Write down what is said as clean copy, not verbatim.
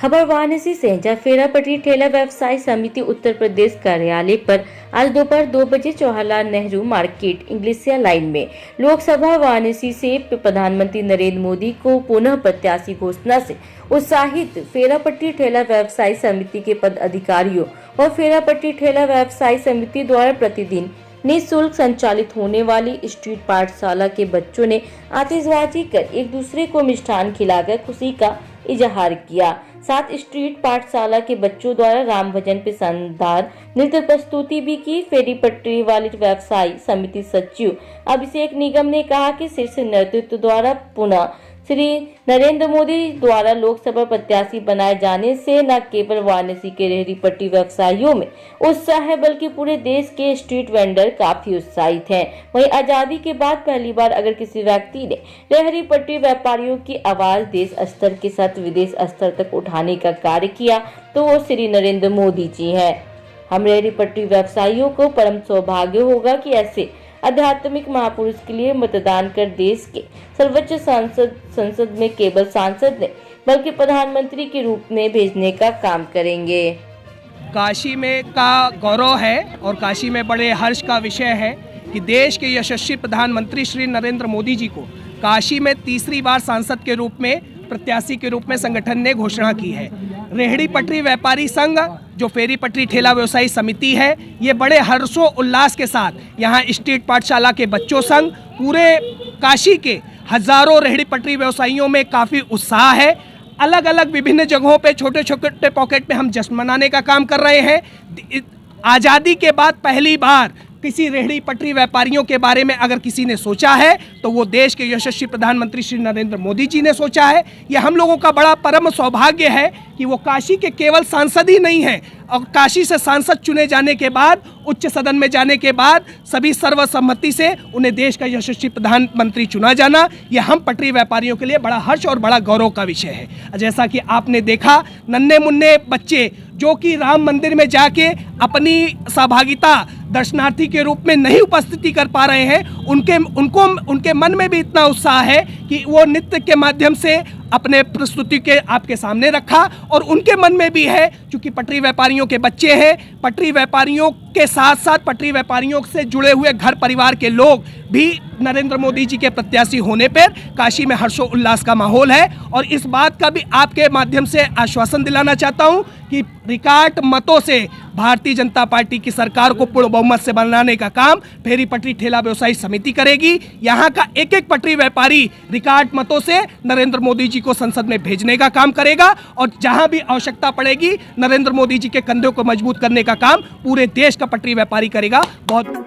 खबर वाराणसी से, जहां फेरापट्टी ठेला व्यवसाय समिति उत्तर प्रदेश कार्यालय पर आज दोपहर 2 बजे जवाहरलाल नेहरू मार्केट इंग्लिशिया लाइन में लोकसभा वाराणसी से प्रधानमंत्री नरेंद्र मोदी को पुनः प्रत्याशी घोषणा से उत्साहित फेरापट्टी ठेला व्यवसाय समिति के पदाधिकारियों और फेरापट्टी ठेला व्यवसाय समिति द्वारा प्रतिदिन निःशुल्क संचालित होने वाली स्ट्रीट पाठशाला के बच्चों ने आतिशबाजी कर एक दूसरे को मिष्ठान खिलाकर खुशी का इजहार किया। साथ स्ट्रीट पाठशाला के बच्चों द्वारा राम भजन पे शानदार नृत्य प्रस्तुति भी की। फेरी पट्टी वाली व्यवसाय समिति सचिव अभिषेक निगम ने कहा कि शीर्ष नेतृत्व द्वारा पुनः श्री नरेंद्र मोदी द्वारा लोकसभा प्रत्याशी बनाए जाने से न केवल वाराणसी के रेहड़ी पट्टी व्यवसायियों में उत्साह है, बल्कि पूरे देश के स्ट्रीट वेंडर काफी उत्साहित हैं। वहीं आजादी के बाद पहली बार अगर किसी व्यक्ति ने रेहड़ी पट्टी व्यापारियों की आवाज देश स्तर के साथ विदेश स्तर तक उठाने का कार्य किया तो वो श्री नरेंद्र मोदी जी हैं। हम रेहड़ी पट्टी व्यवसायियों को परम सौभाग्य होगा कि ऐसे आध्यात्मिक महापुरुष के लिए मतदान कर देश के सर्वोच्च संसद में केवल सांसद नहीं बल्कि प्रधानमंत्री के रूप में भेजने का काम करेंगे। काशी में का गौरव है और काशी में बड़े हर्ष का विषय है कि देश के यशस्वी प्रधानमंत्री श्री नरेंद्र मोदी जी को काशी में तीसरी बार सांसद के रूप में प्रत्याशी के रूप में संगठन ने घोषणा की है। रेहड़ी पटरी व्यापारी संघ जो फेरी पटरी ठेला व्यवसायी समिति है, ये बड़े हर्षो उल्लास के साथ यहाँ स्ट्रीट पाठशाला के बच्चों संग पूरे काशी के हजारों रेहड़ी पटरी व्यवसायियों में काफ़ी उत्साह है। अलग अलग विभिन्न जगहों पे छोटे छोटे पॉकेट में हम जश्न मनाने का काम कर रहे हैं। आज़ादी के बाद पहली बार किसी रेहड़ी पटरी व्यापारियों के बारे में अगर किसी ने सोचा है तो वो देश के यशस्वी प्रधानमंत्री श्री नरेंद्र मोदी जी ने सोचा है। ये हम लोगों का बड़ा परम सौभाग्य है कि वो काशी के केवल सांसद ही नहीं हैं और काशी से सांसद चुने जाने के बाद उच्च सदन में जाने के बाद सभी सर्वसम्मति से उन्हें देश का यशस्वी प्रधानमंत्री चुना जाना, ये हम पटरी व्यापारियों के लिए बड़ा हर्ष और बड़ा गौरव का विषय है। जैसा कि आपने देखा, नन्हे मुन्ने बच्चे जो कि राम मंदिर में जाके अपनी सहभागिता दर्शनार्थी के रूप में नहीं उपस्थिति कर पा रहे हैं, उनके मन में भी इतना उत्साह है कि वो नृत्य के माध्यम से अपने प्रस्तुति के आपके सामने रखा और उनके मन में भी है, क्योंकि पटरी व्यापारियों के बच्चे हैं, पटरी व्यापारियों के साथ साथ पटरी व्यापारियों से जुड़े हुए घर परिवार के लोग भी नरेंद्र मोदी जी के प्रत्याशी होने पर काशी में हर्षो उल्लास का माहौल है। और इस बात का भी आपके माध्यम से आश्वासन दिलाना चाहता हूं कि रिकॉर्ड मतों से भारतीय जनता पार्टी की सरकार को पूर्ण बहुमत से बनाने का काम फेरी पटरी ठेला व्यवसायी समिति करेगी। यहाँ का एक एक पटरी व्यापारी रिकॉर्ड मतों से नरेंद्र मोदी जी को संसद में भेजने का काम करेगा और जहां भी आवश्यकता पड़ेगी नरेंद्र मोदी जी के कंधों को मजबूत करने का काम पूरे देश का पटरी व्यापारी करेगा। बहुत